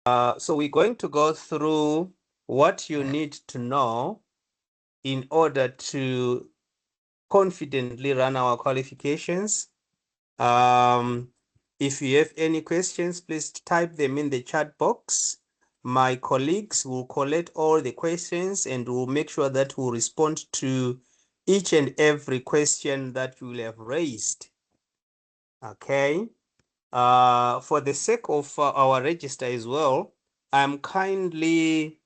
So we're going to go through what you need to know in order to confidently run our qualifications. If you have any questions, please type them in the chat box. My colleagues will collect all the questions and will make sure that we'll respond to each and every question that you will have raised. Okay. For the sake of our register as well, I'm kindly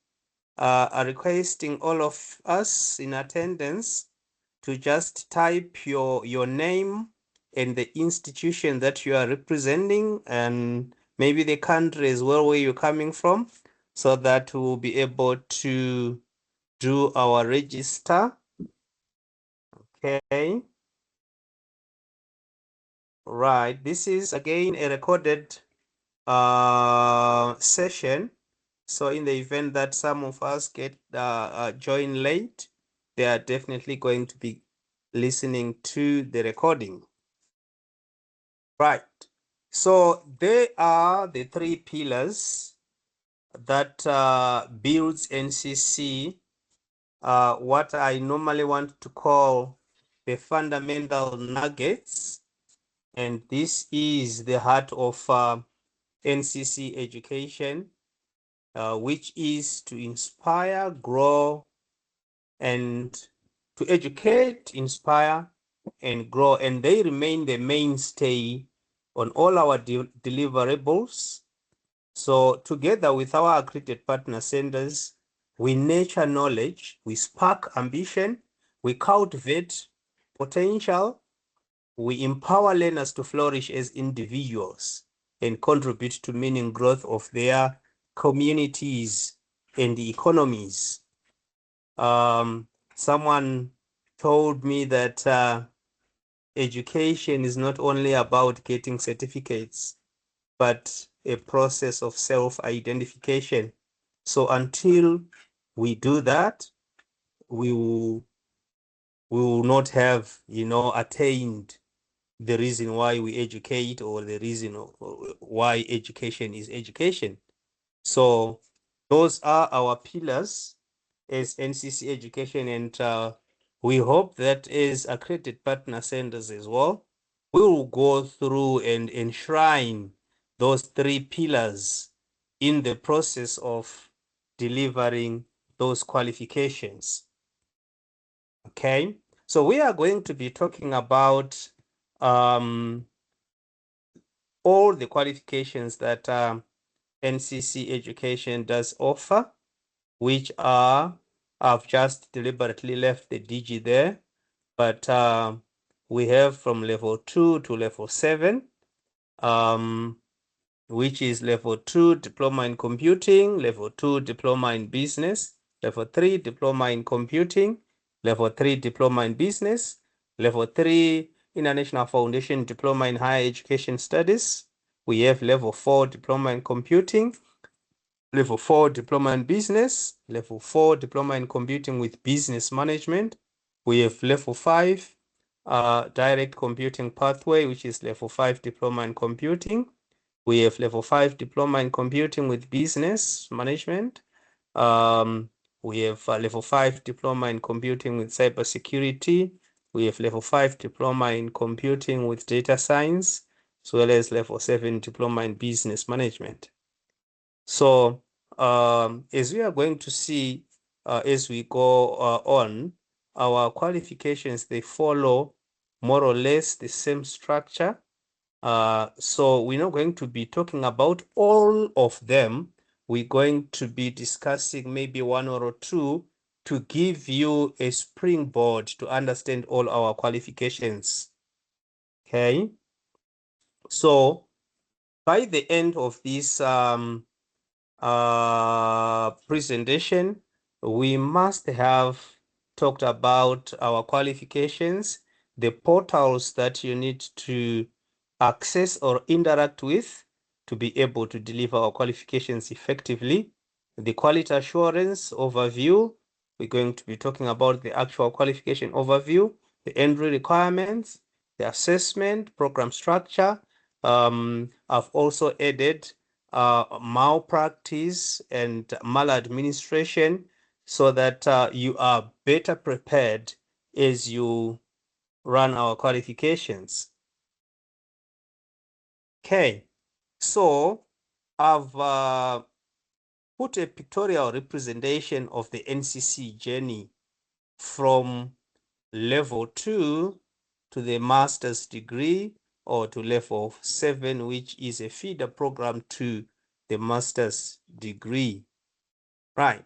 requesting all of us in attendance to just type your name and the institution that you are representing and maybe the country as well where you're coming from, so that we'll be able to do our register. Okay. Right. This is again a recorded session. So in the event that some of us get join late, they are definitely going to be listening to the recording. Right. So they are the three pillars that builds NCC, what I normally want to call the fundamental nuggets. And this is the heart of NCC education, which is to inspire, grow, and to educate, inspire, and grow. And they remain the mainstay on all our deliverables. So together with our accredited partner centers, we nurture knowledge, we spark ambition, we cultivate potential, we empower learners to flourish as individuals and contribute to meaning growth of their communities and economies. Someone told me that education is not only about getting certificates, but a process of self-identification. So until we do that, we will not have, attained the reason why we educate, or the reason why education is education. So those are our pillars as NCC education, and we hope that as accredited partner centers as well, we will go through and enshrine those three pillars in the process of delivering those qualifications. Okay, so we are going to be talking about all the qualifications that NCC education does offer, which are, I've just deliberately left the DG there, but we have from level 2 to level 7, which is level 2 diploma in computing, level 2 diploma in business, level 3 diploma in computing, level 3 diploma in business, level 3 international foundation diploma in higher education studies. We have level 4 diploma in computing, level 4 diploma in business, level 4 diploma in computing with business management. We have level 5 direct computing pathway, which is level 5 diploma in computing. We have level 5 diploma in computing with business management. We have level 5 diploma in computing with cybersecurity. We have level 5 diploma in computing with data science, as well as level 7 diploma in business management. So as we are going to see as we go on, our qualifications, they follow more or less the same structure. So we're not going to be talking about all of them. We're going to be discussing maybe one or two to give you a springboard to understand all our qualifications. Okay. So by the end of this presentation, we must have talked about our qualifications, the portals that you need to access or interact with to be able to deliver our qualifications effectively, the quality assurance overview. We're going to be talking about the actual qualification overview, the entry requirements, the assessment, program structure. I've also added malpractice and maladministration, so that you are better prepared as you run our qualifications. Okay, so I've put a pictorial representation of the NCC journey from level 2 to the master's degree, or to level 7, which is a feeder program to the master's degree. Right.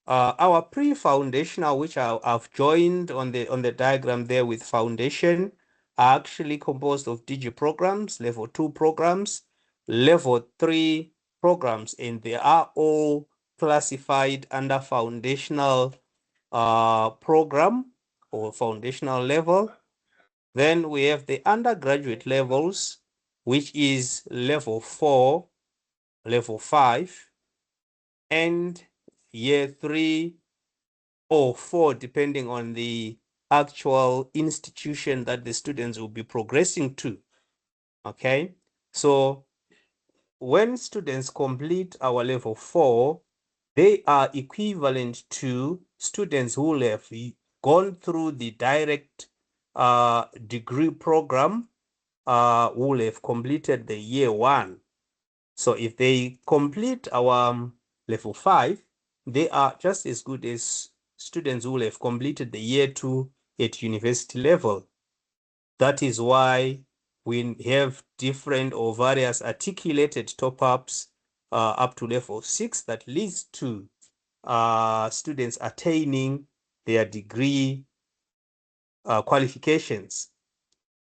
Our pre-foundational, which I've joined on the diagram there with foundation, are actually composed of DG programs, level 2 programs, level 3 programs, and they are all classified under foundational program or foundational level. Then we have the undergraduate levels, which is level 4, level 5, and year 3 or 4, depending on the actual institution that the students will be progressing to. Okay, so when students complete our level 4, they are equivalent to students who have gone through the direct degree program, who will have completed the year 1. So if they complete our level 5, they are just as good as students who will have completed the year 2 at university level. That is why we have different or various articulated top-ups up to level 6 that leads to students attaining their degree qualifications.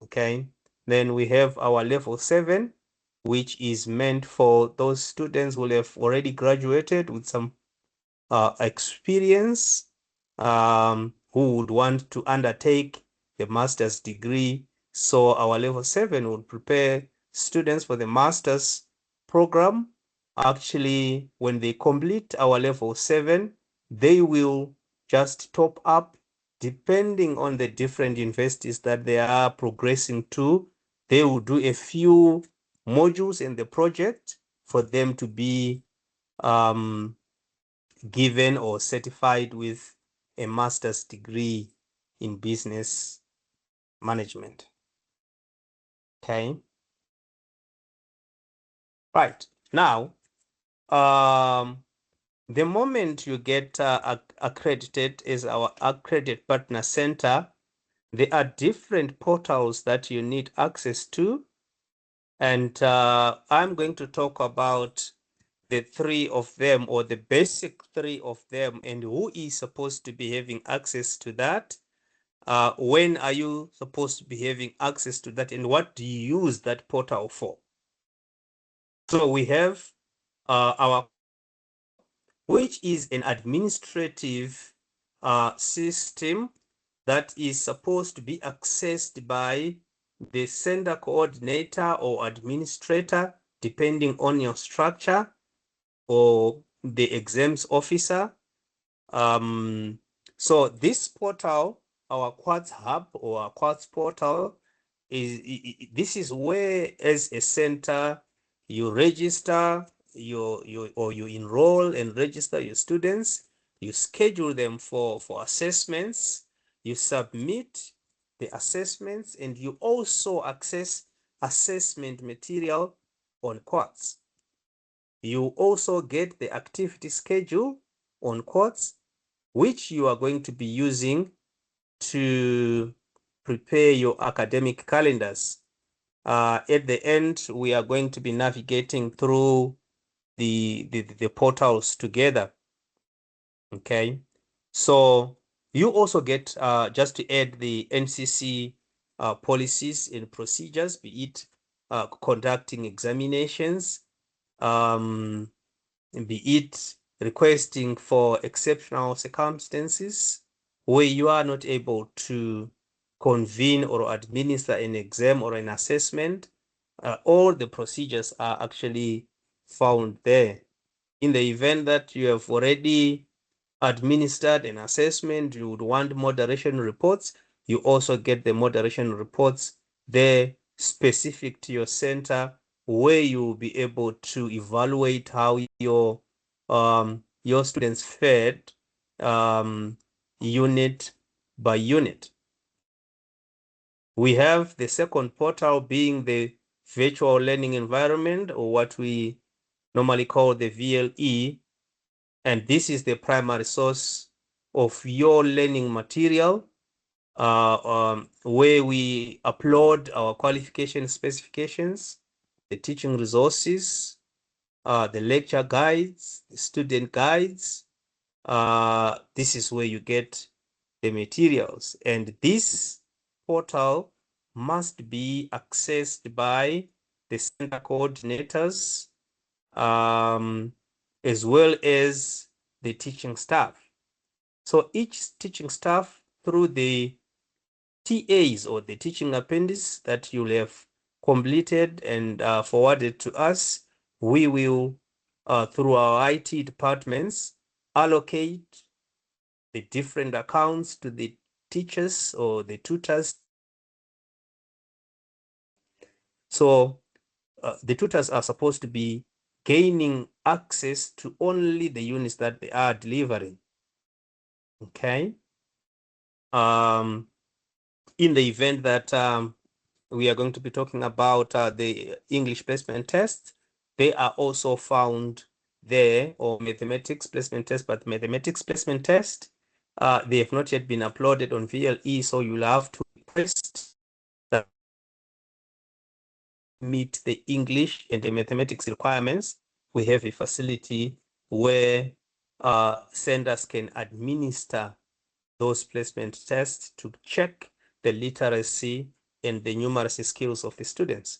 Okay, then we have our level 7, which is meant for those students who have already graduated with some experience, who would want to undertake the master's degree. So our level 7 would prepare students for the master's program. Actually, when they complete our level 7, they will just top up depending on the different universities that they are progressing to. They will do a few modules in the project for them to be given or certified with a master's degree in business management. Okay. Right. Now, the moment you get accredited as our accredited partner center, there are different portals that you need access to. And I'm going to talk about the 3 of them, or the basic 3 of them, and who is supposed to be having access to that. When are you supposed to be having access to that, and what do you use that portal for? So we have our, which is an administrative system that is supposed to be accessed by the center coordinator or administrator, depending on your structure, or the exams officer. So this portal, our Quartz Hub or our Quartz portal, this is where, as a center, you register or you enroll and register your students, you schedule them for assessments, you submit the assessments, and you also access assessment material on Quartz. You also get the activity schedule on Quartz, which you are going to be using to prepare your academic calendars. At the end, we are going to be navigating through the portals together. Okay, so you also get, just to add, the NCC policies and procedures, be it conducting examinations, be it requesting for exceptional circumstances where you are not able to convene or administer an exam or an assessment. All the procedures are actually found there. In the event that you have already administered an assessment, you would want moderation reports, you also get the moderation reports there specific to your center, where you'll be able to evaluate how your students fared unit by unit. We have the second portal being the virtual learning environment, or what we normally call the VLE. And this is the primary source of your learning material, where we upload our qualification specifications, the teaching resources, the lecture guides, the student guides. This is where you get the materials. And this portal must be accessed by the center coordinators, as well as the teaching staff. So each teaching staff, through the TAs or the teaching appendix that you'll have completed and forwarded to us, we will, through our IT departments, allocate the different accounts to the teachers or the tutors. So the tutors are supposed to be gaining access to only the units that they are delivering. Okay. In the event that we are going to be talking about the English placement test, they are also found there, or mathematics placement test, but mathematics placement test, they have not yet been uploaded on VLE, so you'll have to request that meet the English and the mathematics requirements. We have a facility where senders can administer those placement tests to check the literacy and the numeracy skills of the students.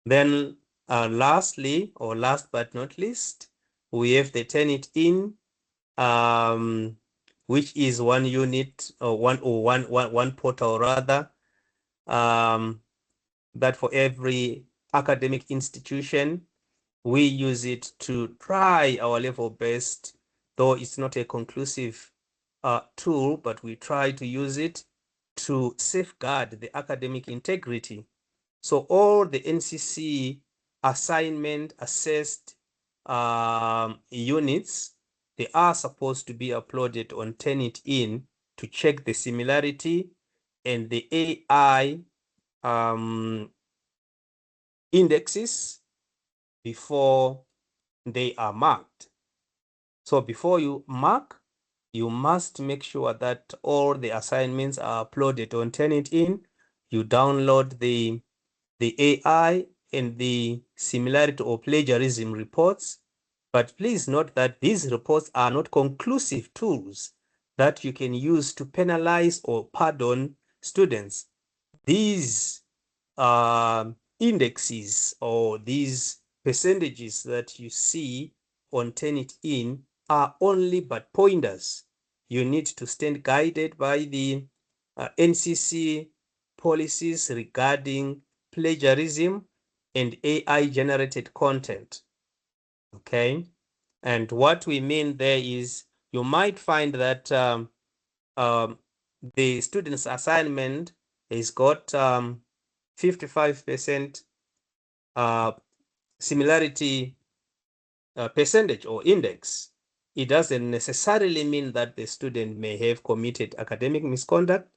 Then lastly, or last but not least, we have the Turnitin, which is one unit, or one portal rather, that for every academic institution, we use it to try our level best, though it's not a conclusive tool, but we try to use it to safeguard the academic integrity. So all the NCC assignment assessed units, they are supposed to be uploaded on Turnitin to check the similarity and the AI indexes before they are marked. So before you mark, you must make sure that all the assignments are uploaded on Turnitin. You download the AI and the similarity or plagiarism reports. But please note that these reports are not conclusive tools that you can use to penalize or pardon students. These indexes or these percentages that you see on Turnitin are only but pointers. You need to stand guided by the NCC policies regarding plagiarism and AI generated content. Okay. And what we mean there is you might find that the student's assignment has got 55% similarity percentage or index. It doesn't necessarily mean that the student may have committed academic misconduct.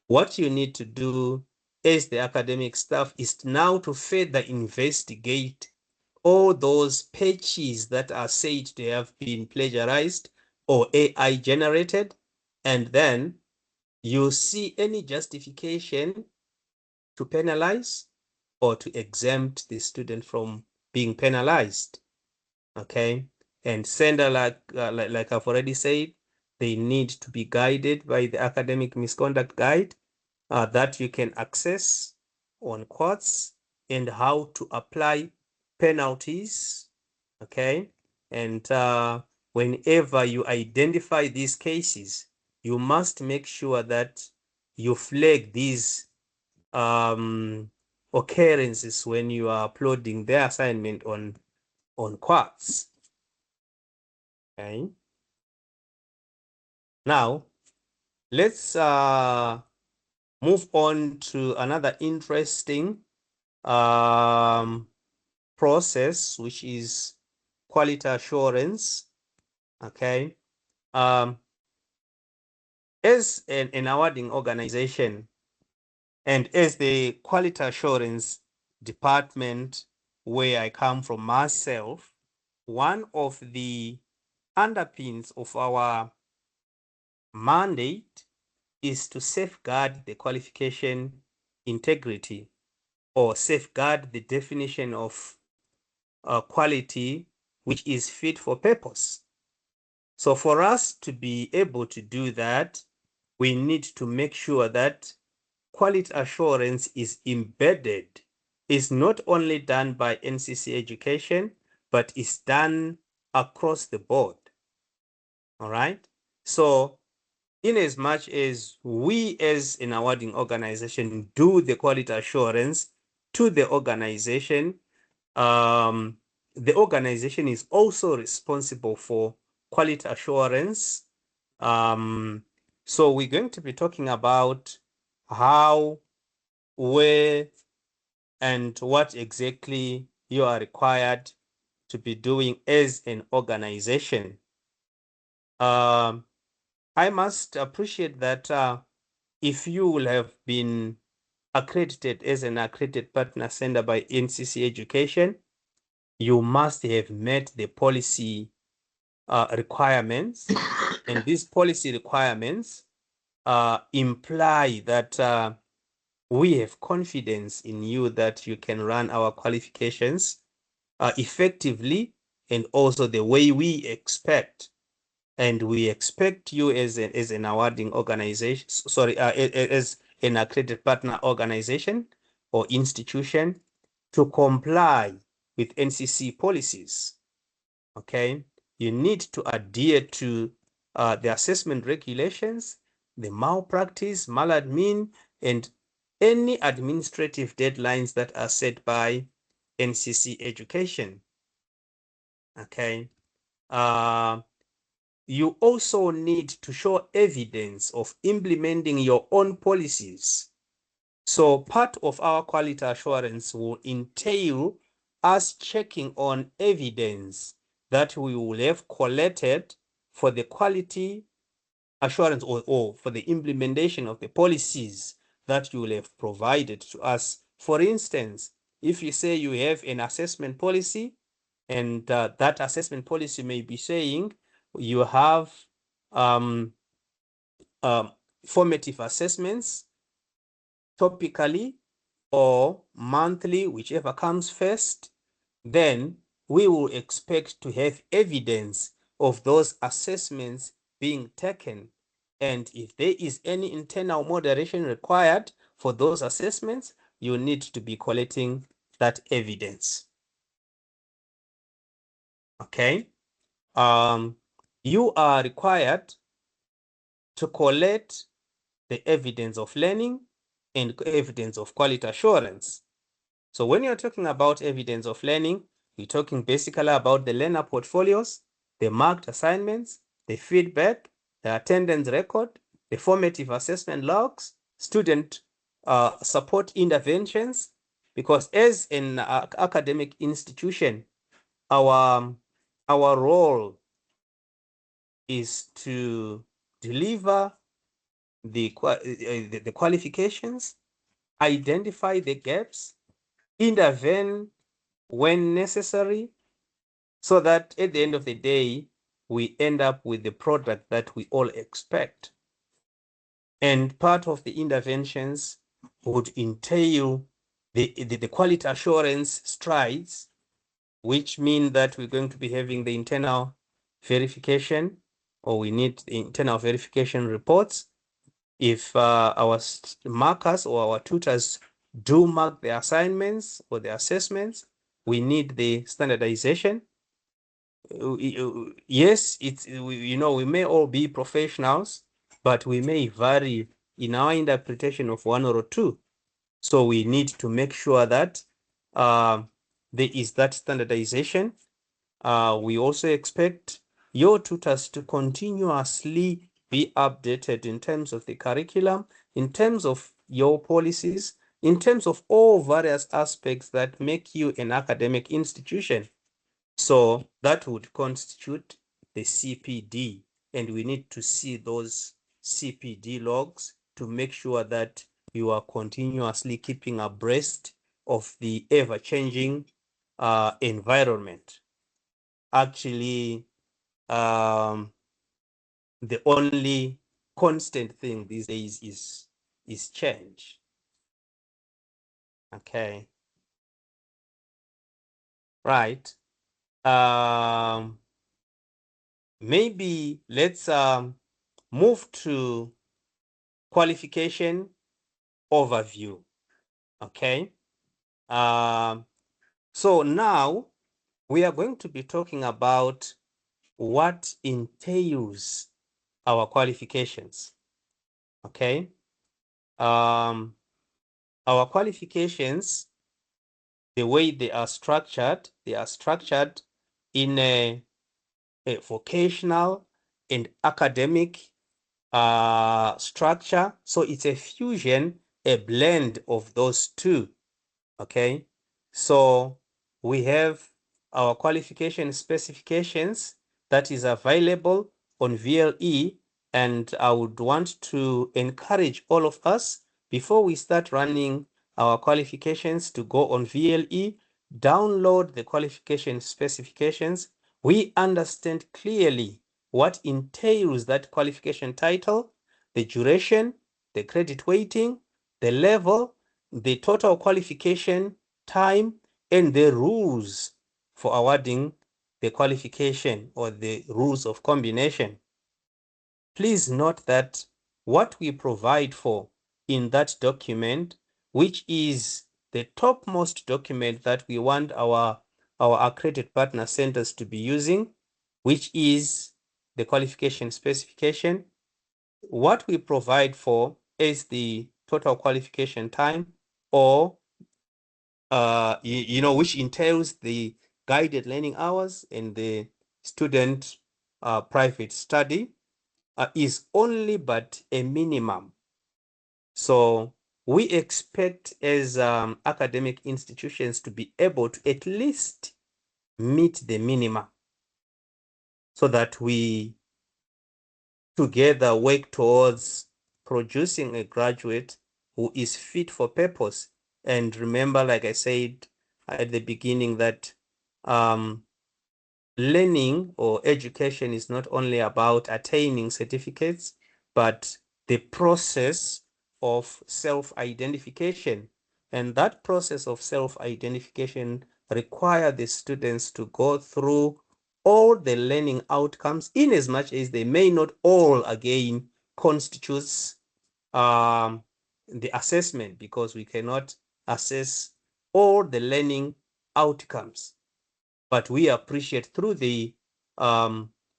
What you need to do as the academic staff is now to further investigate all those patches that are said to have been plagiarized or AI generated, and then you see any justification to penalize or to exempt the student from being penalized. Okay. And sender, like I've already said, they need to be guided by the academic misconduct guide that you can access on Quartz, and how to apply penalties. Okay. And whenever you identify these cases, you must make sure that you flag these occurrences when you are uploading their assignment on Quartz. Okay. Now, let's move on to another interesting process, which is quality assurance. Okay. As an awarding organization and as the quality assurance department where I come from myself, one of the underpins of our mandate is to safeguard the qualification integrity or safeguard the definition of quality which is fit for purpose. So for us to be able to do that, we need to make sure that quality assurance is embedded, is not only done by NCC education, but is done across the board. All right. So in as much as we as an awarding organization do the quality assurance to the organization is also responsible for quality assurance. So we're going to be talking about how, where, and what exactly you are required to be doing as an organization. I must appreciate that if you will have been accredited as an accredited partner center by NCC Education, you must have met the policy requirements. And these policy requirements imply that we have confidence in you that you can run our qualifications effectively and also the way we expect. And we expect you as an awarding organization, as an accredited partner organization or institution to comply with NCC policies. Okay, you need to adhere to the assessment regulations, the malpractice, maladmin, and any administrative deadlines that are set by NCC education. Okay. You also need to show evidence of implementing your own policies. So part of our quality assurance will entail us checking on evidence that we will have collected for the quality assurance or for the implementation of the policies that you will have provided to us. For instance, if you say you have an assessment policy and that assessment policy may be saying you have um, formative assessments topically or monthly, whichever comes first, then we will expect to have evidence of those assessments being taken. And if there is any internal moderation required for those assessments, you need to be collecting that evidence. Okay. You are required to collect the evidence of learning and evidence of quality assurance. So when you're talking about evidence of learning, we're talking basically about the learner portfolios, the marked assignments, the feedback, the attendance record, the formative assessment logs, student support interventions, because as an academic institution, our role is to deliver the qualifications, identify the gaps, intervene when necessary, so that at the end of the day, we end up with the product that we all expect. And part of the interventions would entail the quality assurance strides, which mean that we're going to be having the internal verification, or we need the internal verification reports. If our markers or our tutors do mark the assignments or the assessments, we need the standardization. Yes, we may all be professionals, but we may vary in our interpretation of one or two. So we need to make sure that there is that standardization. We also expect your tutors to continuously be updated in terms of the curriculum, in terms of your policies, in terms of all various aspects that make you an academic institution. So that would constitute the CPD, and we need to see those CPD logs to make sure that you are continuously keeping abreast of the ever-changing environment. Actually, the only constant thing these days is change. Okay. Right. Maybe let's move to qualification overview. Okay. So now we are going to be talking about what entails our qualifications. Okay. Our qualifications, the way they are structured in a vocational and academic structure. So it's a fusion, a blend of those two. Okay. So we have our qualification specifications that is available on VLE, and I would want to encourage all of us, before we start running our qualifications, to go on VLE, download the qualification specifications. We understand clearly what entails that qualification title, the duration, the credit weighting, the level, the total qualification time, and the rules for awarding the qualification, or the rules of combination. Please note that what we provide for in that document, which is the topmost document that we want our accredited partner centers to be using, which is the qualification specification, what we provide for is the total qualification time, or which entails the guided learning hours and the student private study, is only but a minimum. So we expect as academic institutions to be able to at least meet the minimum, so that we together work towards producing a graduate who is fit for purpose. And remember, like I said at the beginning, that learning or education is not only about attaining certificates, but the process of self-identification. And that process of self-identification requires the students to go through all the learning outcomes, in as much as they may not all again constitutes the assessment, because we cannot assess all the learning outcomes. But we appreciate, through the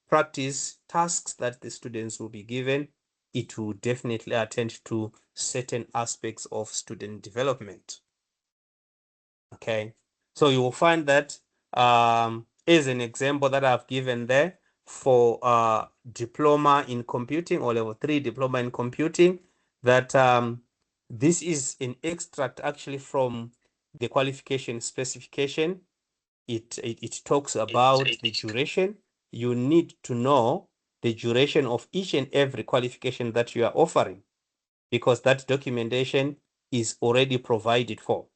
practice tasks that the students will be given, it will definitely attend to certain aspects of student development. Okay, so you will find that as an example that I've given there for diploma in computing, or level 3 diploma in computing, that this is an extract actually from the qualification specification. It talks about the duration. You need to know the duration of each and every qualification that you are offering, because that documentation is already provided for.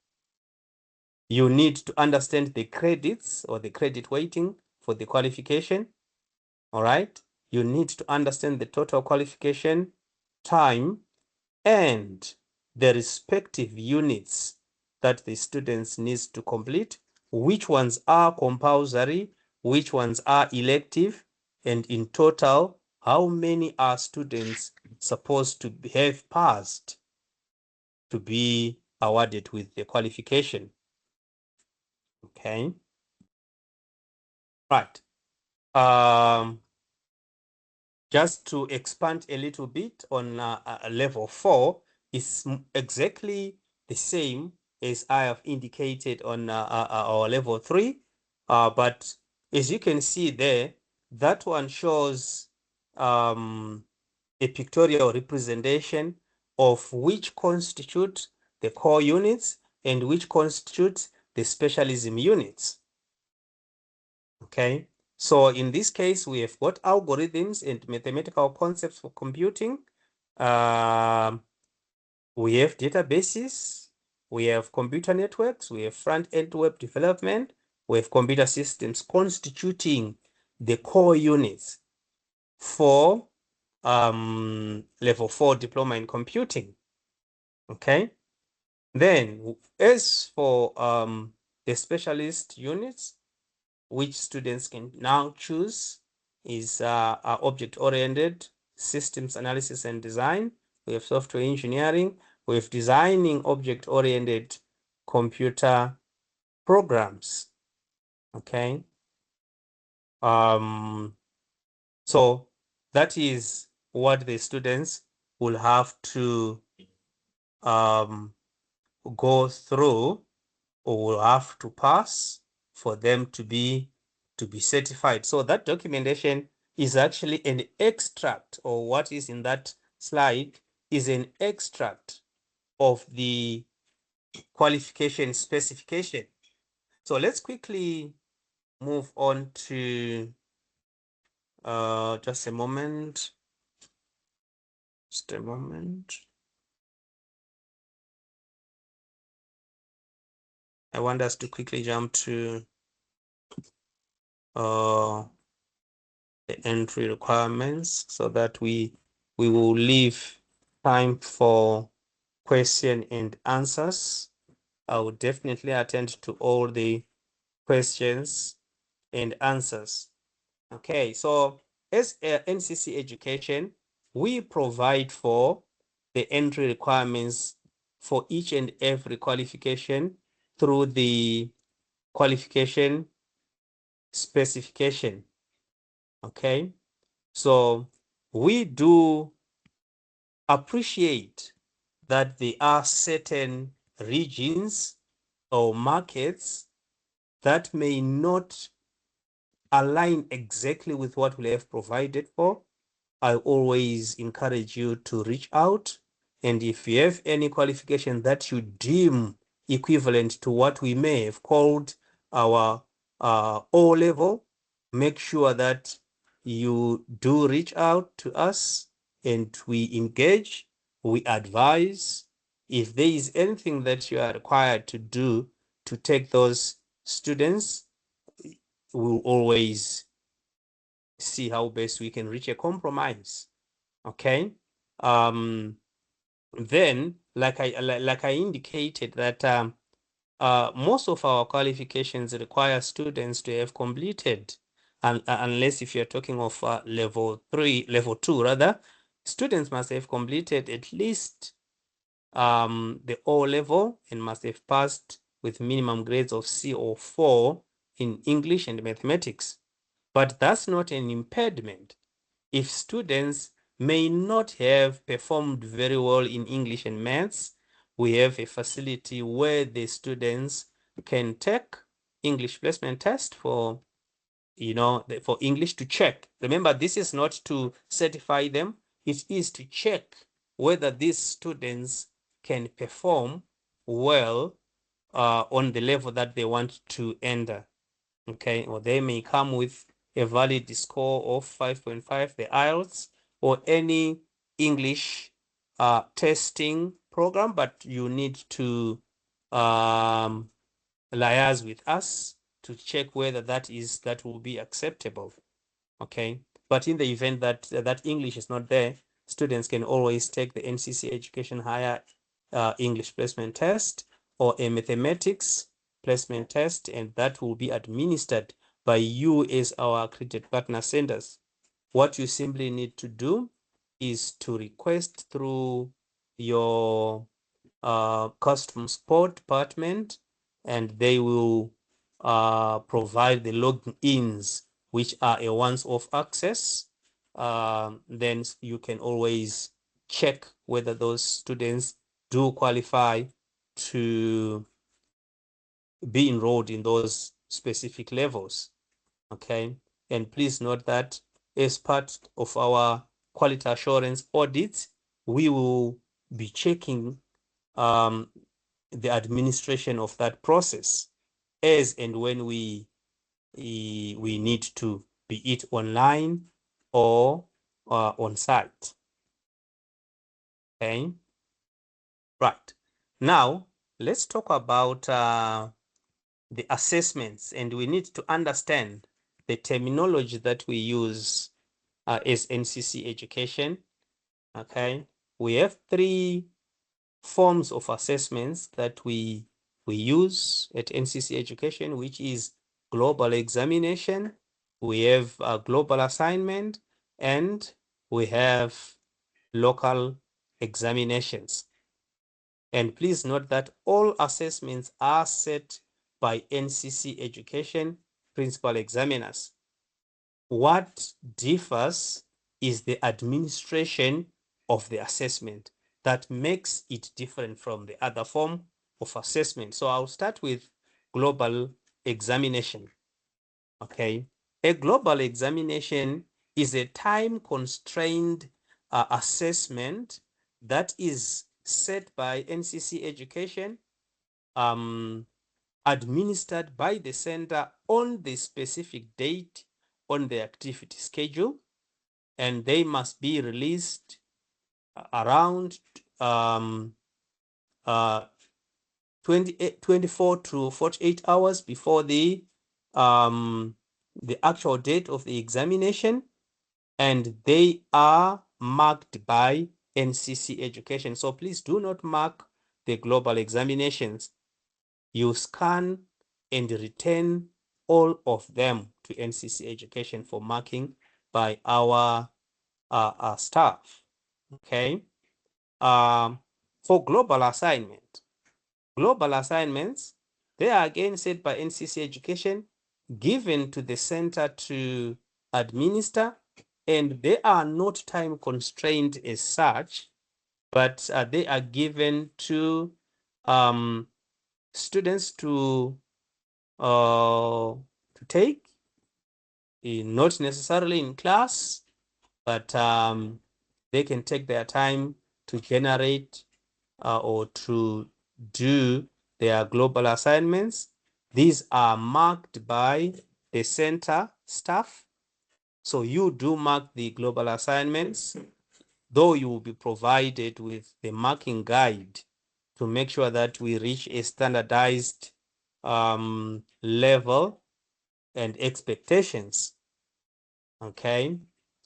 You need to understand the credits, or the credit weighting for the qualification. All right. You need to understand the total qualification time and the respective units that the students need to complete, which ones are compulsory, which ones are elective, and in total, how many are students supposed to have passed to be awarded with the qualification. Okay. Right. Just to expand a little bit on level 4, is exactly the same as I have indicated on our level 3. But as you can see there, that one shows a pictorial representation of which constitute the core units and which constitute the specialism units. Okay, so in this case, we have got algorithms and mathematical concepts for computing. We have databases, we have computer networks, we have front-end web development, we have computer systems constituting the core units for level 4 diploma in computing. Okay, then as for the specialist units, which students can now choose, is object-oriented systems analysis and design. We have software engineering. We have designing object-oriented computer programs. Okay. So that is what the students will have to go through or will have to pass for them to be certified. So that documentation is actually an extract, or what is in that slide is an extract of the qualification specification. So let's quickly move on to just a moment. Just a moment. I want us to quickly jump to the entry requirements so that we will leave time for question and answers. I will definitely attend to all the questions and answers. Okay, so as NCC Education, we provide for the entry requirements for each and every qualification through the qualification specification. Okay, so we do appreciate that there are certain regions or markets that may not align exactly with what we have provided for. I always encourage you to reach out. And if you have any qualification that you deem equivalent to what we may have called our O level, make sure that you do reach out to us and we engage, we advise. If there is anything that you are required to do to take those students, we'll always see how best we can reach a compromise. Okay. Then, like I indicated, that most of our qualifications require students to have completed, and unless if you're talking of level 2 rather, students must have completed at least the O level and must have passed with minimum grades of C or 4 in English and mathematics. But that's not an impediment. If students may not have performed very well in English and maths, we have a facility where the students can take English placement test for, for English to check. Remember, this is not to certify them. It is to check whether these students can perform well on the level that they want to enter. Okay, or they may come with a valid score of 5.5, the IELTS, or any English testing program, but you need to liaise with us to check whether that will be acceptable. Okay, but in the event that that English is not there, students can always take the NCC Education Higher English Placement Test or a mathematics placement test, and that will be administered by you as our accredited partner centers. What you simply need to do is to request through your custom support department, and they will provide the logins, which are a once-off access. Then you can always check whether those students do qualify to be enrolled in those specific levels. Okay, and please note that as part of our quality assurance audits, we will be checking the administration of that process as and when we need to, be it online or on site. Okay, right. Now, let's talk about the assessments, and we need to understand the terminology that we use as NCC education. Okay, we have three forms of assessments that we use at NCC education, which is global examination, we have a global assignment, and we have local examinations. And please note that all assessments are set by NCC education principal examiners. What differs is the administration of the assessment that makes it different from the other form of assessment. So I'll start with global examination. Okay, a global examination is a time-constrained assessment that is set by NCC education, administered by the center on the specific date on the activity schedule, and they must be released around 24 to 48 hours before the actual date of the examination, and they are marked by NCC education. So please do not mark the global examinations. You scan and return all of them to NCC education for marking by our staff. Okay. For global assignments, they are again set by NCC education, given to the center to administer, and they are not time constrained as such, but they are given to students to take, not necessarily in class, but they can take their time to generate or to do their global assignments. These are marked by the center staff. So you do mark the global assignments, though you will be provided with the marking guide to make sure that we reach a standardized level and expectations. Okay,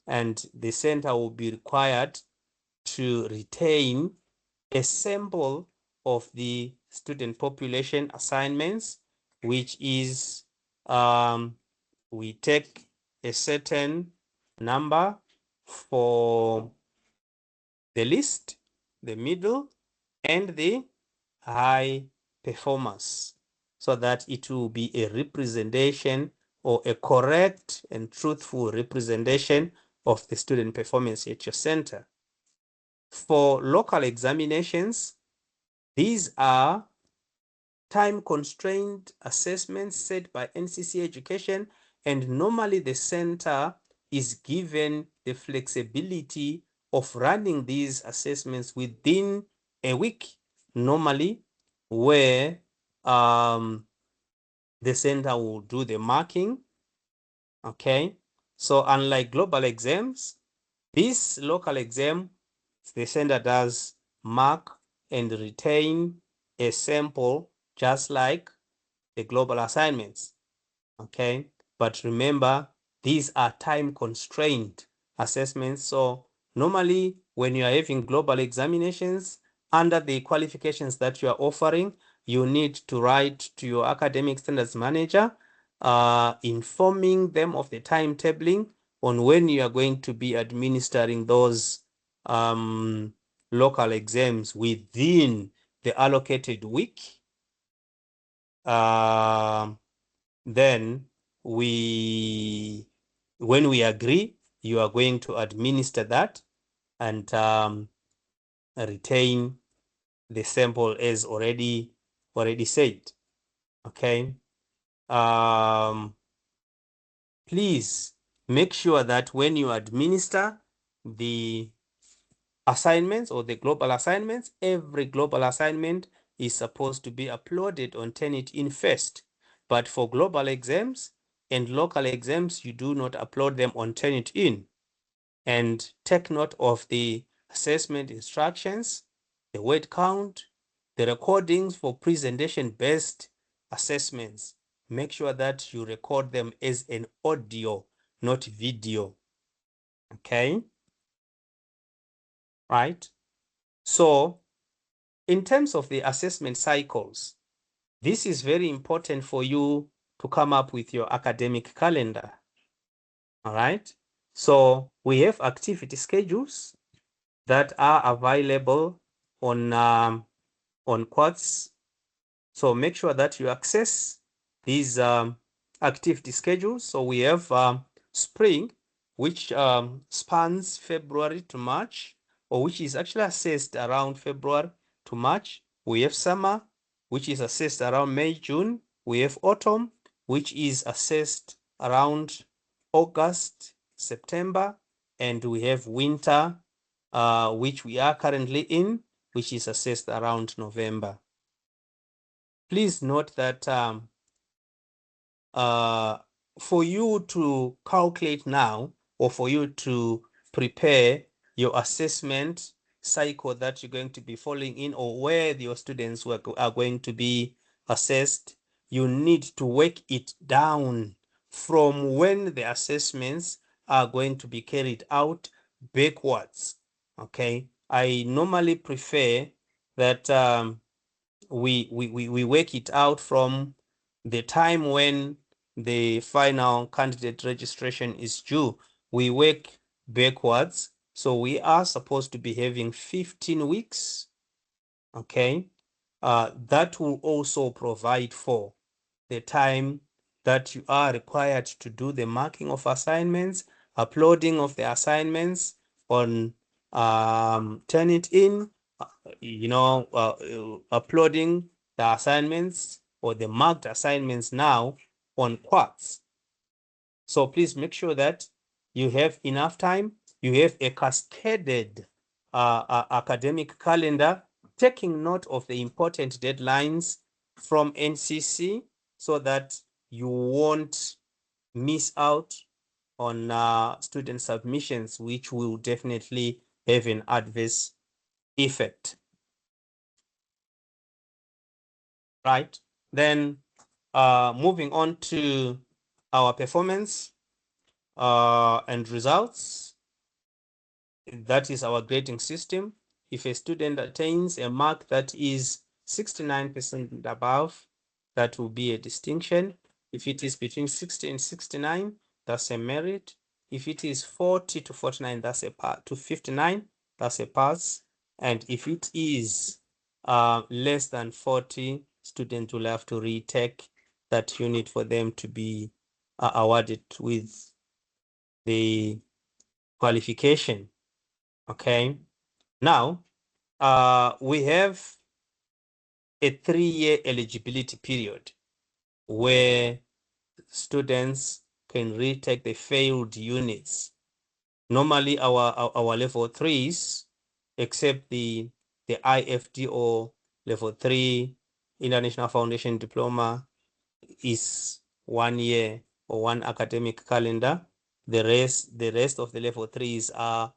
and the center will be required to retain a sample of the student population assignments, which is we take a certain number for the least, the middle, and the high performers, so that it will be a representation or a correct and truthful representation of the student performance at your center. For local examinations, these are time-constrained assessments set by NCC education, and normally the center is given the flexibility of running these assessments within a week, normally, where the center will do the marking. Okay, so unlike global exams, this local exam, the center does mark and retain a sample just like the global assignments. Okay, but remember, these are time constrained assessments. So normally when you are having global examinations, under the qualifications that you are offering, you need to write to your academic standards manager, informing them of the timetabling on when you are going to be administering those local exams within the allocated week. Then when we agree, you are going to administer that and retain the sample as already said. Okay. Please make sure that when you administer the assignments or the global assignments, every global assignment is supposed to be uploaded on Turnitin first. But for global exams and local exams, you do not upload them on Turnitin. And take note of the assessment instructions, the word count, the recordings for presentation-based assessments. Make sure that you record them as an audio, not video. Okay? Right? So, in terms of the assessment cycles, this is very important for you to come up with your academic calendar. All right? So, we have activity schedules that are available on Quartz. So make sure that you access these activity schedules. So we have spring, which spans February to March, or which is actually assessed around February to March. We have summer, which is assessed around May, June. We have autumn, which is assessed around August, September. And we have winter, which we are currently in, which is assessed around November. Please note that for you to calculate now, or for you to prepare your assessment cycle that you're going to be following in, or where your students are going to be assessed, you need to work it down from when the assessments are going to be carried out backwards. Okay, I normally prefer that we work it out from the time when the final candidate registration is due. We work backwards. So we are supposed to be having 15 weeks. Okay. That will also provide for the time that you are required to do the marking of assignments, uploading of the assignments on Turnitin, uploading the assignments or the marked assignments now on Quartz. So please make sure that you have enough time. You have a cascaded academic calendar, taking note of the important deadlines from NCC so that you won't miss out on student submissions, which will definitely have an adverse effect. Right? Then moving on to our performance and results. That is our grading system. If a student attains a mark that is 69% and above, that will be a distinction. If it is between 60 and 69, that's a merit. If it is 40 to 49, that's a pass. To 59, that's a pass. And if it is less than 40, students will have to retake that unit for them to be awarded with the qualification. Okay. Now, we have a 3-year eligibility period where students can retake the failed units. Normally, our level 3s, except the IFD or level 3 International Foundation Diploma, is 1 year or one academic calendar. The rest of the level 3s are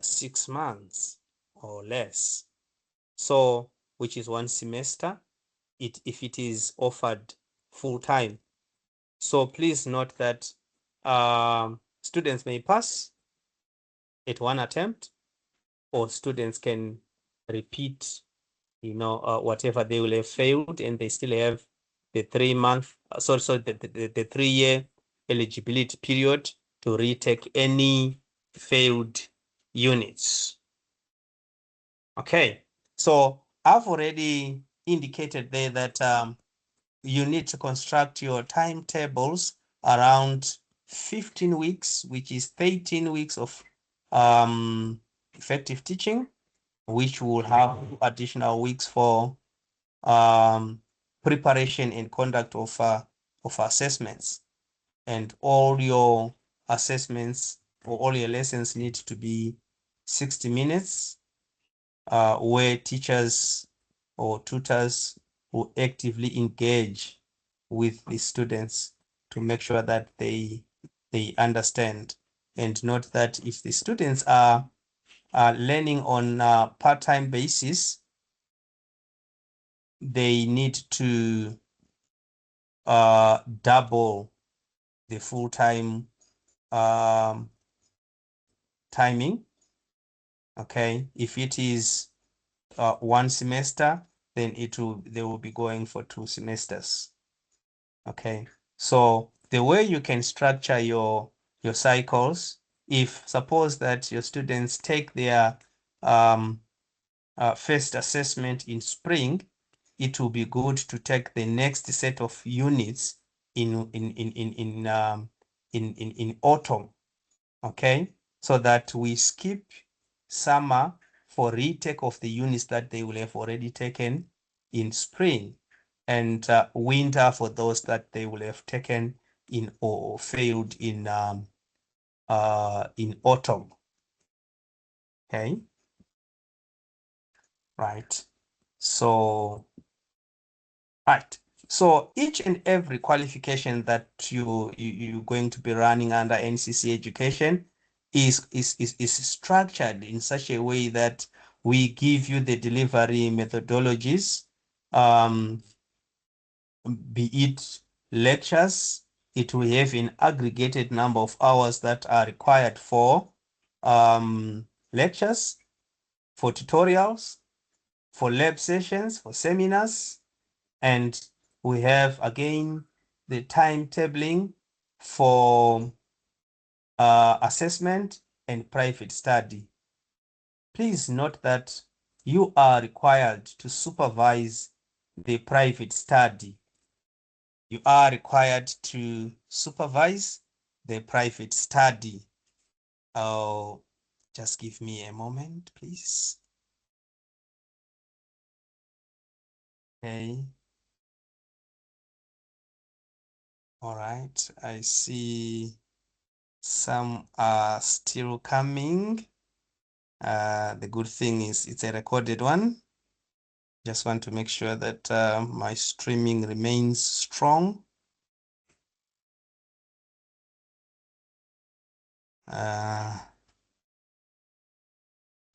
6 months or less. So, which is 1 semester, if it is offered full time. So please note that students may pass at 1 attempt, or students can repeat, whatever they will have failed, and they still have the 3-month, the 3-year eligibility period to retake any failed units. Okay, so I've already indicated there that you need to construct your timetables around 15 weeks, which is 13 weeks of effective teaching, which will have additional weeks for preparation and conduct of assessments. And all your assessments or all your lessons need to be 60 minutes, where teachers or tutors who actively engage with the students to make sure that they understand, and note that if the students are learning on a part-time basis, they need to double the full-time timing. Okay, if it is one semester, then they will be going for 2 semesters. Okay, so the way you can structure your cycles, if suppose that your students take their first assessment in spring, it will be good to take the next set of units in autumn. Okay, so that we skip summer for retake of the units that they will have already taken in spring, and winter for those that they will have taken in or failed in autumn. Okay, right. So right. So each and every qualification that you're going to be running under NCC education is structured in such a way that we give you the delivery methodologies, be it lectures. It will have an aggregated number of hours that are required for lectures, for tutorials, for lab sessions, for seminars, and we have again the timetabling for assessment and private study. Please note that you are required to supervise the private study. You are required to supervise the private study. Oh, just give me a moment, please. Okay. All right, I see some are still coming. The good thing is it's a recorded one. Just want to make sure that my streaming remains strong.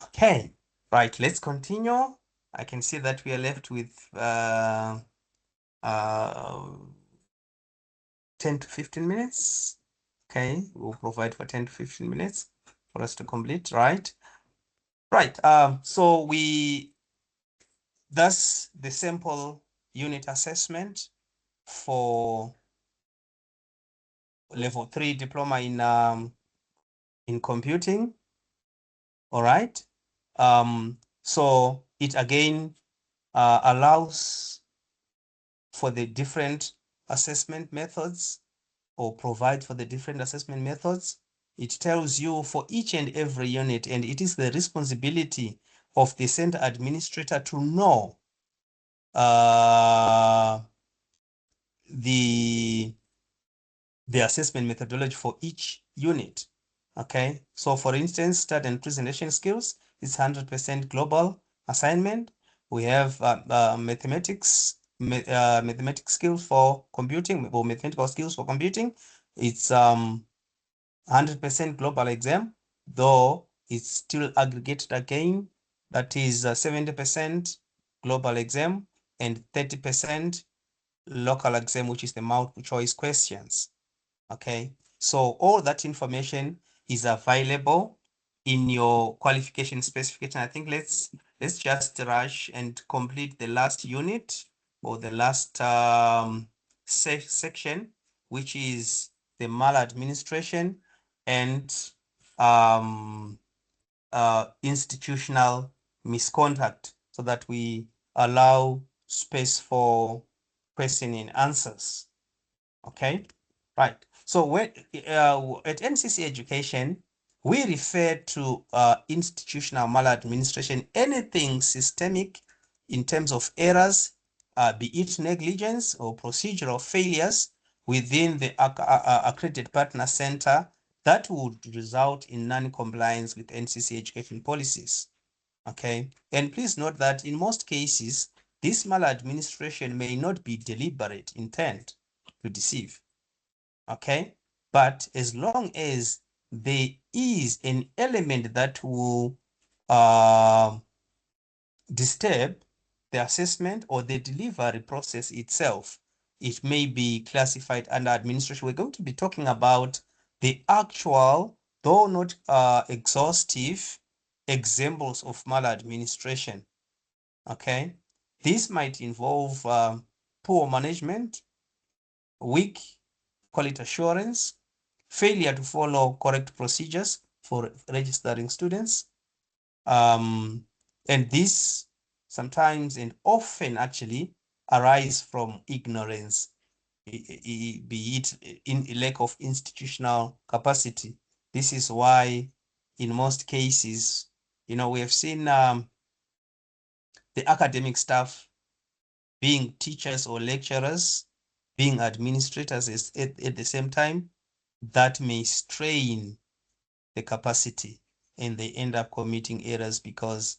Okay, right, let's continue. I can see that we are left with 10 to 15 minutes. Okay, we'll provide for 10 to 15 minutes for us to complete, right? Right, so that's the sample unit assessment for level 3 diploma in computing. All right. So it again allows for the different assessment methods, or provide for the different assessment methods. It tells you for each and every unit, and it is the responsibility of the center administrator to know the assessment methodology for each unit. Okay, so for instance, study and presentation skills is 100% global assignment. We have mathematics skills for computing, or mathematical skills for computing. It's 100% global exam, though it's still aggregated again. That is 70% global exam and 30% local exam, which is the multiple choice questions. Okay, so all that information is available in your qualification specification. I think let's just rush and complete the last unit, or the last section, which is the maladministration and institutional misconduct, so that we allow space for question and answers. Okay, right. So when at NCC Education, we refer to institutional maladministration, anything systemic in terms of errors, be it negligence or procedural failures within the accredited partner center that would result in non-compliance with NCC education policies. Okay, and please note that in most cases, this maladministration may not be deliberate intent to deceive, okay? But as long as there is an element that will disturb the assessment or the delivery process itself, it may be classified under administration. We're going to be talking about the actual, though not exhaustive, examples of maladministration. Okay, this might involve poor management, weak quality assurance, failure to follow correct procedures for registering students, and this sometimes and often actually arise from ignorance, be it in a lack of institutional capacity. This is why in most cases, you know, we have seen the academic staff being teachers or lecturers, being administrators at the same time. That may strain the capacity and they end up committing errors because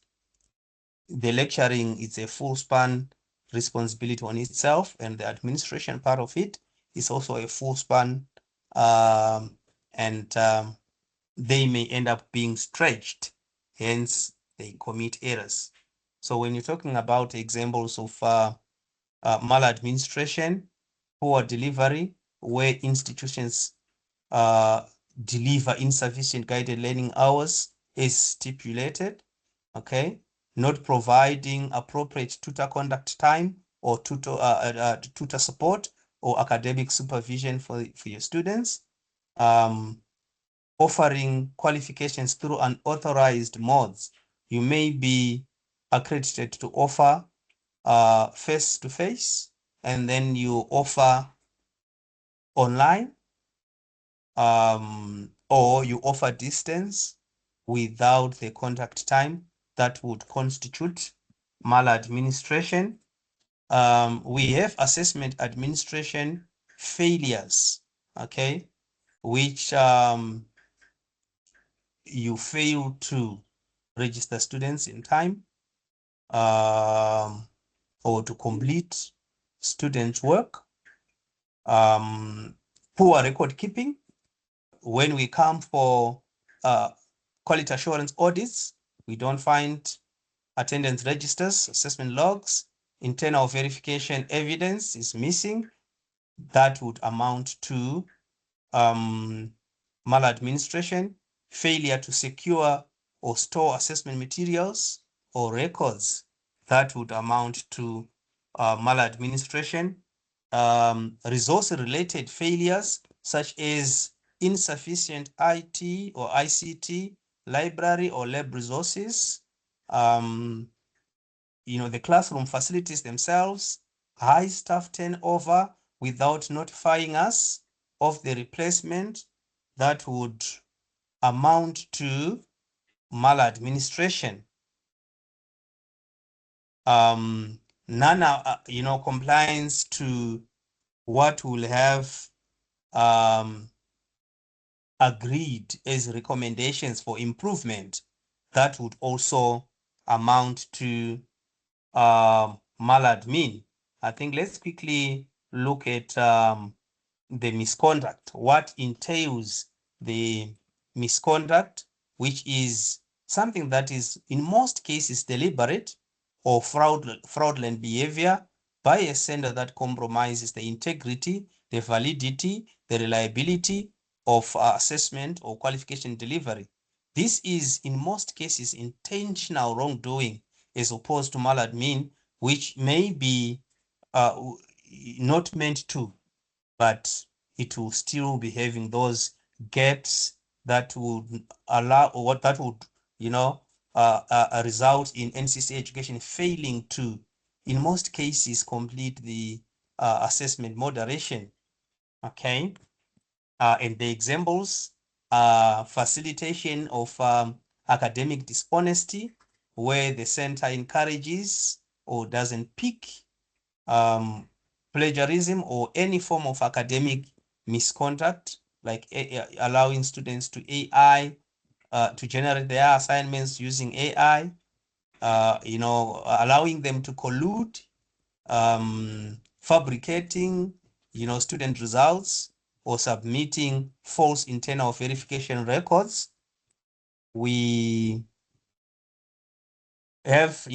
the lecturing is a full span responsibility on itself, and the administration part of it is also a full span, and they may end up being stretched, hence they commit errors. So when you're talking about examples of maladministration, poor delivery, where institutions deliver insufficient guided learning hours as stipulated, okay, not providing appropriate tutor conduct time or tutor support or academic supervision for your students, offering qualifications through unauthorized modes. You may be accredited to offer face-to-face, and then you offer online, or you offer distance without the contact time. That would constitute maladministration. We have assessment administration failures, okay, which you fail to register students in time, or to complete student work, poor record keeping. When we come for quality assurance audits, we don't find attendance registers, assessment logs, internal verification evidence is missing. That would amount to maladministration, failure to secure or store assessment materials or records. That would amount to maladministration. Resource-related failures such as insufficient IT or ICT, library or lab resources, you know, the classroom facilities themselves, high staff turnover without notifying us of the replacement. That would amount to maladministration. You know, compliance to what will have agreed as recommendations for improvement. That would also amount to maladmin. I think let's quickly look at the misconduct, what entails the misconduct, which is something that is in most cases deliberate or fraudulent behavior by a sender that compromises the integrity, the validity, the reliability of assessment or qualification delivery. This is in most cases intentional wrongdoing as opposed to maladmin, which may be not meant to, but it will still be having those gaps that would allow, or what that would, you know, result in NCC education failing to, in most cases, complete the assessment moderation. Okay, and the examples are facilitation of academic dishonesty, where the center encourages or doesn't pick plagiarism or any form of academic misconduct, like allowing students to AI to generate their assignments using AI, you know, allowing them to collude fabricating, student results or submitting false internal verification records. We have,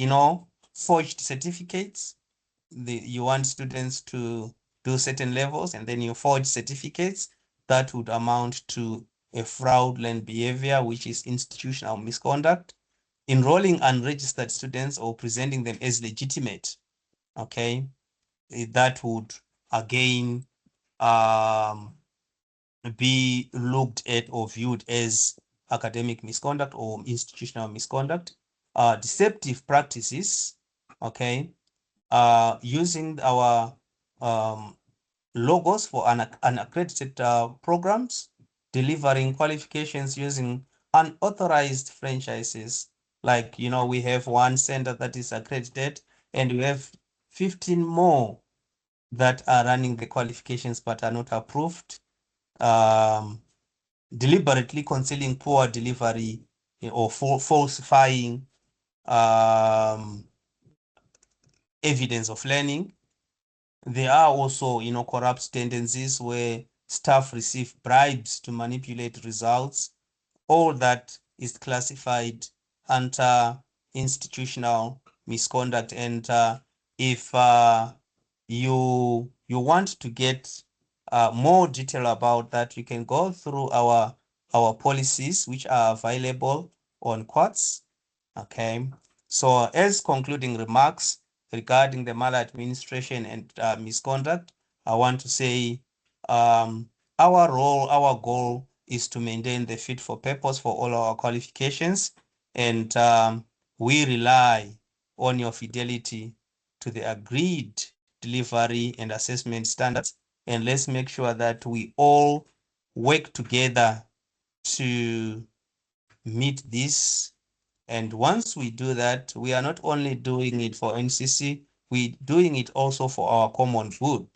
forged certificates. You want students to do certain levels and then you forge certificates that would amount to a fraudulent behavior, which is institutional misconduct. Enrolling unregistered students or presenting them as legitimate, okay? That would again be looked at or viewed as academic misconduct or institutional misconduct. Deceptive practices, okay? Using our logos for unaccredited programs, delivering qualifications using unauthorized franchises. Like, we have one center that is accredited and we have 15 more that are running the qualifications but are not approved. Deliberately concealing poor delivery or falsifying evidence of learning. There are also, corrupt tendencies where staff receive bribes to manipulate results. All that is classified under institutional misconduct. And if you want to get more detail about that, you can go through our policies, which are available on Quartz. Okay. So as concluding remarks regarding the maladministration and misconduct, I want to say our goal is to maintain the fit for purpose for all our qualifications, and we rely on your fidelity to the agreed delivery and assessment standards, and let's make sure that we all work together to meet this. And once we do that, we are not only doing it for NCC, we're doing it also for our common good.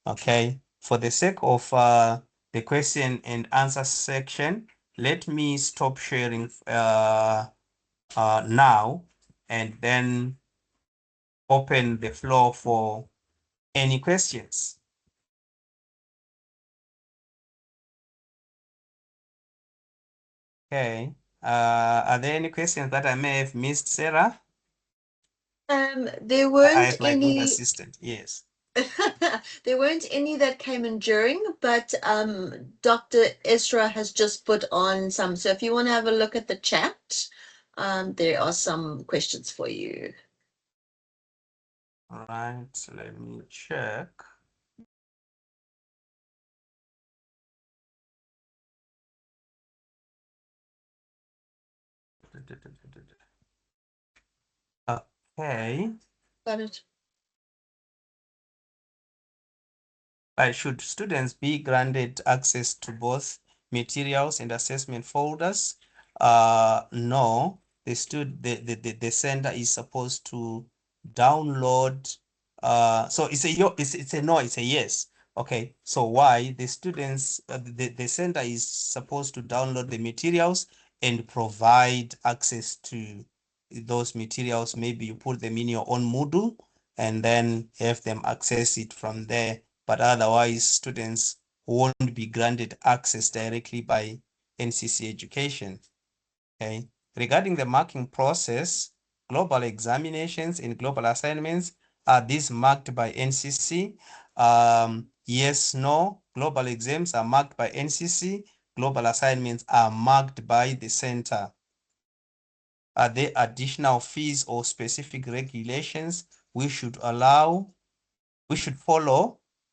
Okay, for the sake of the question and answer section, let me stop sharing now and then open the floor for any questions. Okay, are there any questions that I may have missed, Sarah? There I weren't have my good any. assistant, yes. There weren't any that came in during, but Dr. Esra has just put on some. So if you want to have a look at the chat, there are some questions for you. All right, let me check. Okay. Got it. Should students be granted access to both materials and assessment folders? No, the center is supposed to download. So it's a no, it's a yes. Okay, so why the students, the center is supposed to download the materials and provide access to those materials. Maybe you put them in your own Moodle and then have them access it from there, but otherwise students won't be granted access directly by NCC Education. Okay. Regarding the marking process, global examinations and global assignments, are these marked by NCC? Yes, no. Global exams are marked by NCC. Global assignments are marked by the center. Are there additional fees or specific regulations we should follow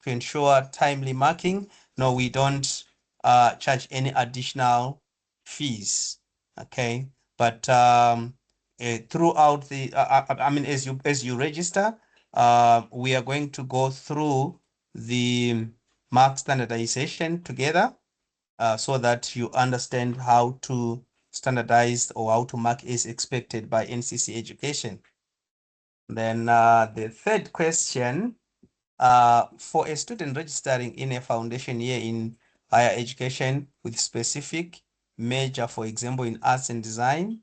to ensure timely marking? No, we don't charge any additional fees. Okay, but throughout the, I mean, as you register, we are going to go through the mark standardization together, so that you understand how to standardize or how to mark as expected by NCC Education. Then the third question, for a student registering in a foundation year in higher education with specific major, for example, in arts and design,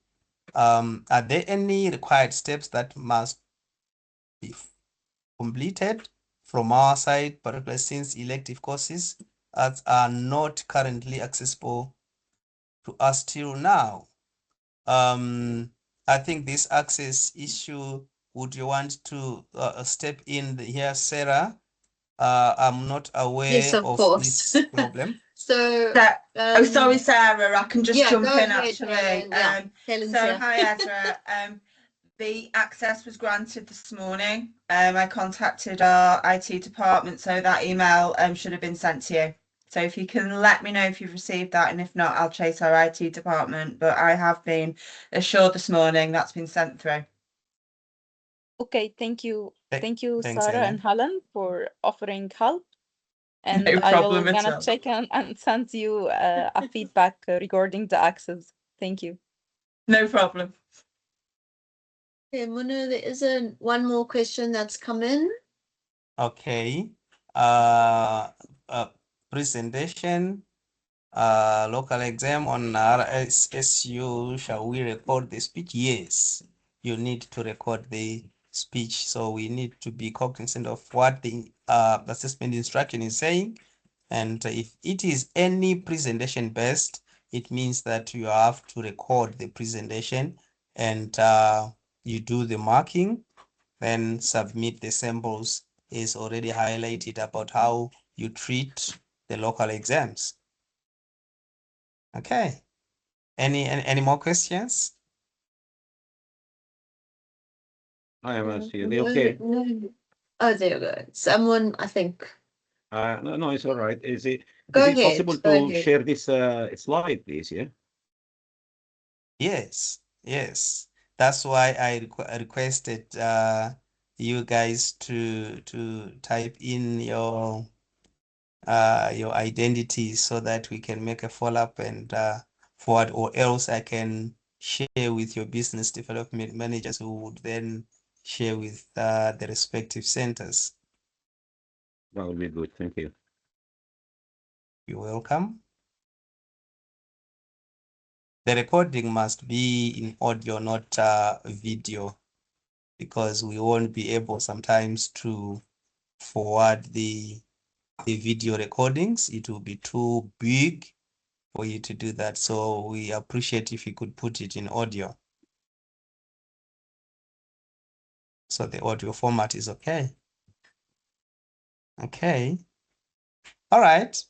are there any required steps that must be completed from our side, particularly since elective courses are not currently accessible to us till now. I think this access issue, would you want to step in here, Sarah? I'm not Yes, aware of of course. this problem. So, oh, sorry, Sarah, I can just yeah, jump go in ahead, actually. Helen. Yeah, Helen's So here. hi, Ezra. The access was granted this morning. I contacted our IT department, so that email should have been sent to you. So if you can let me know if you've received that, and if not, I'll chase our IT department. But I have been assured this morning that's been sent through. Okay, thank you. Thank you, Thanks, Sarah Helen. and Helen, for offering help. And No I will problem at gonna all. check and send you a feedback regarding the access. Thank you. No problem. Okay, Mona, there is one more question that's come in. Okay. Presentation, local exam on RSSU. Shall we record the speech? Yes, you need to record the speech. So we need to be cognizant of what the assessment instruction is saying. And if it is any presentation based, it means that you have to record the presentation and you do the marking, then submit the samples is already highlighted about how you treat the local exams. Okay. Any more questions? I am Celia. Okay. Oh, there you go. Someone, I think. No, it's all right. Is it Go possible ahead, go to ahead. share this slide, please? Yeah. Yes, yes. That's why I requested you guys to type in your identity so that we can make a follow-up and forward, or else I can share with your business development managers who would then share with the respective centers. That would be good. Thank you. You're welcome. The recording must be in audio, not video, because we won't be able sometimes to forward the video recordings. It will be too big for you to do that. So we appreciate if you could put it in audio. So the audio format is okay. Okay. All right.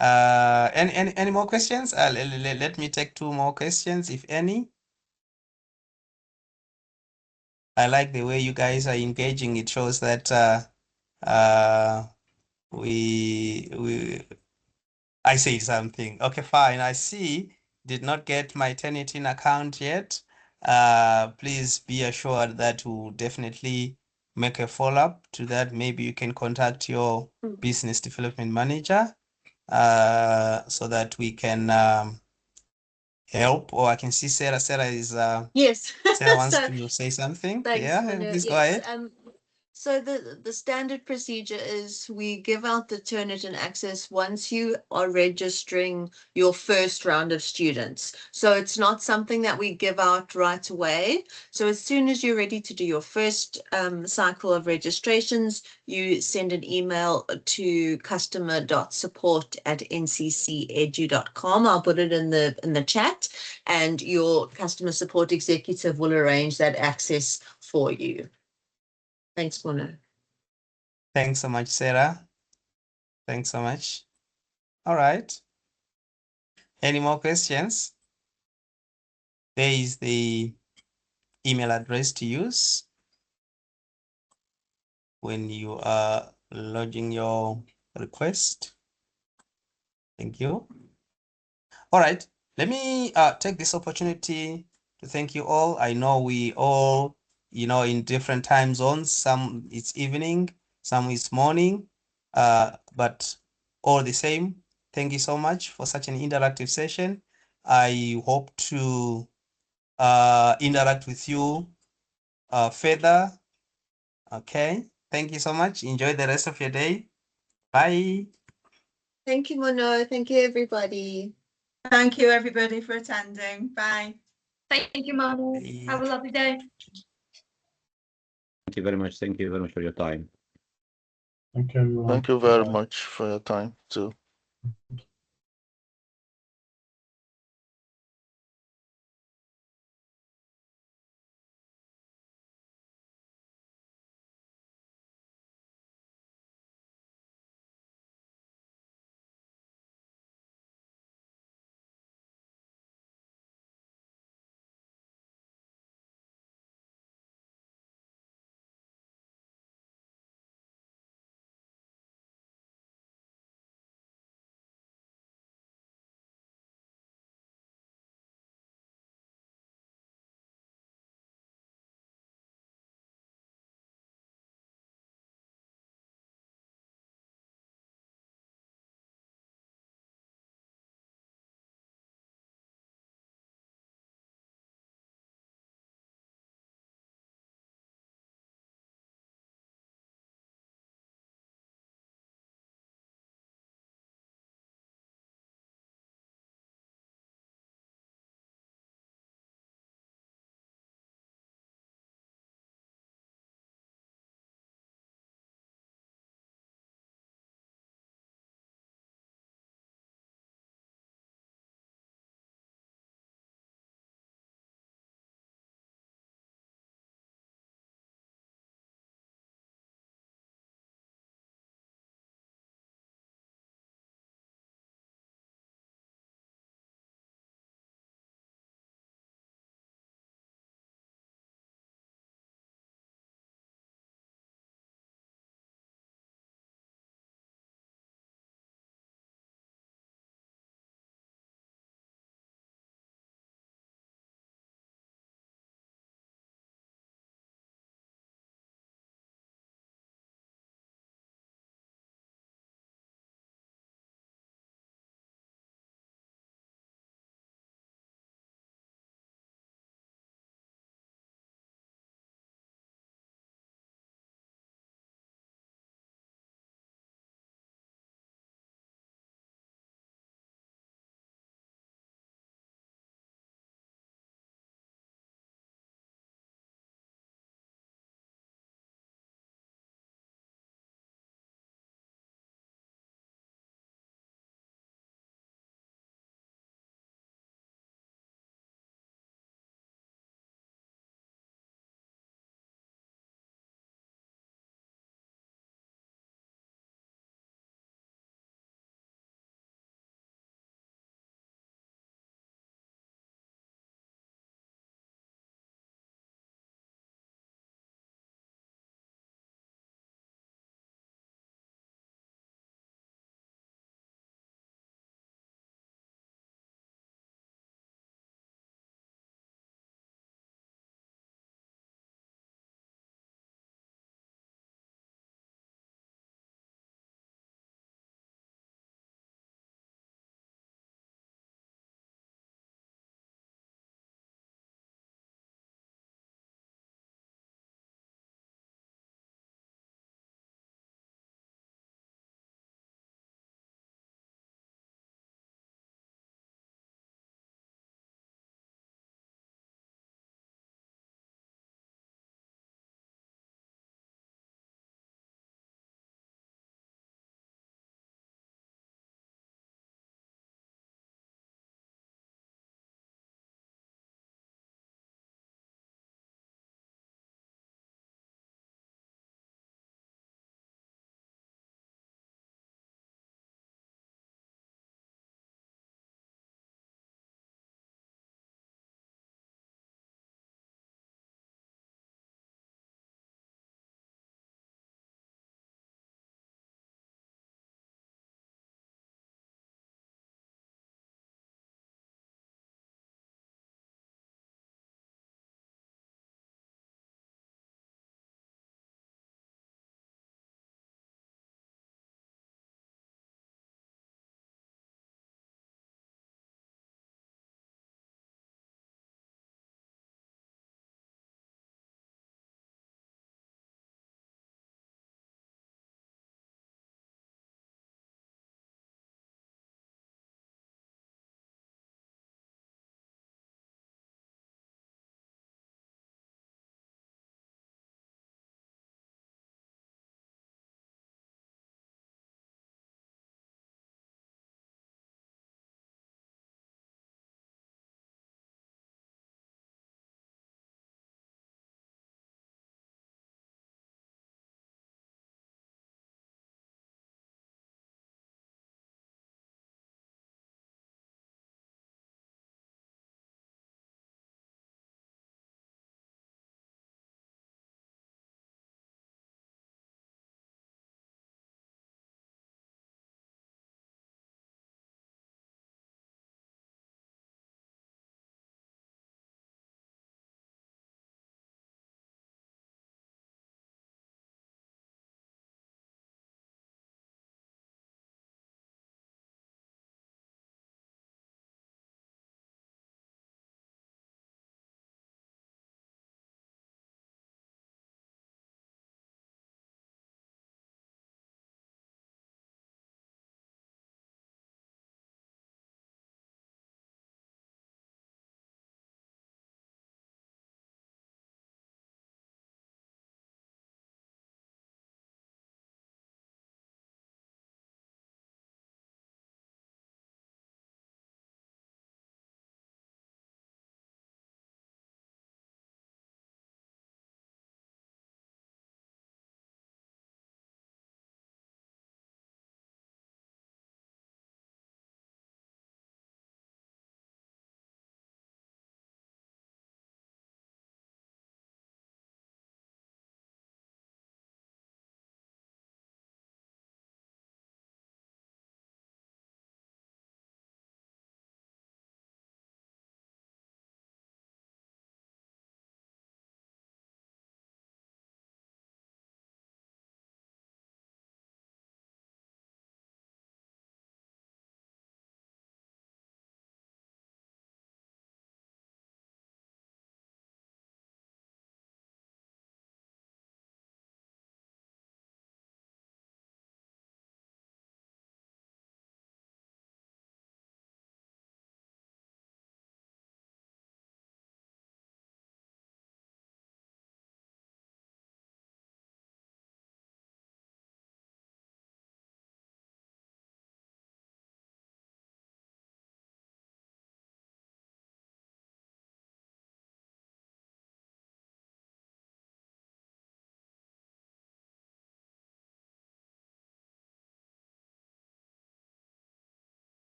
Any more questions? Let me take two more questions, if any. I like the way you guys are engaging. It shows that I say something. Okay, fine. I see. Did not get my Turnitin account yet. Please be assured that we'll definitely make a follow-up to that. Maybe you can contact your business development manager so that we can help. Or I can see Sarah. Sarah is Yes. Sarah wants So, to say something. thanks, Yeah, Mona. please go Yes. ahead. So the standard procedure is we give out the Turnitin access once you are registering your first round of students. So it's not something that we give out right away. So as soon as you're ready to do your first cycle of registrations, you send an email to customer.support@nccedu.com. I'll put it in the chat, and your customer support executive will arrange that access for you. Thanks, Mona. Thanks so much, Sarah. Thanks so much. All right. Any more questions? There is the email address to use when you are lodging your request. Thank you. All right. Let me take this opportunity to thank you all. I know we all, in different time zones. Some it's evening, some it's morning, but all the same, thank you so much for such an interactive session. I hope to interact with you further. Okay. Thank you so much. Enjoy the rest of your day. Bye. Thank you, Mono. Thank you, everybody. Thank you, everybody, for attending. Bye. Thank you, Mom. Have a lovely day. Thank you very much. Thank you very much for your time. Thank you, everyone. Thank you very Bye. much for your time too. Thank you.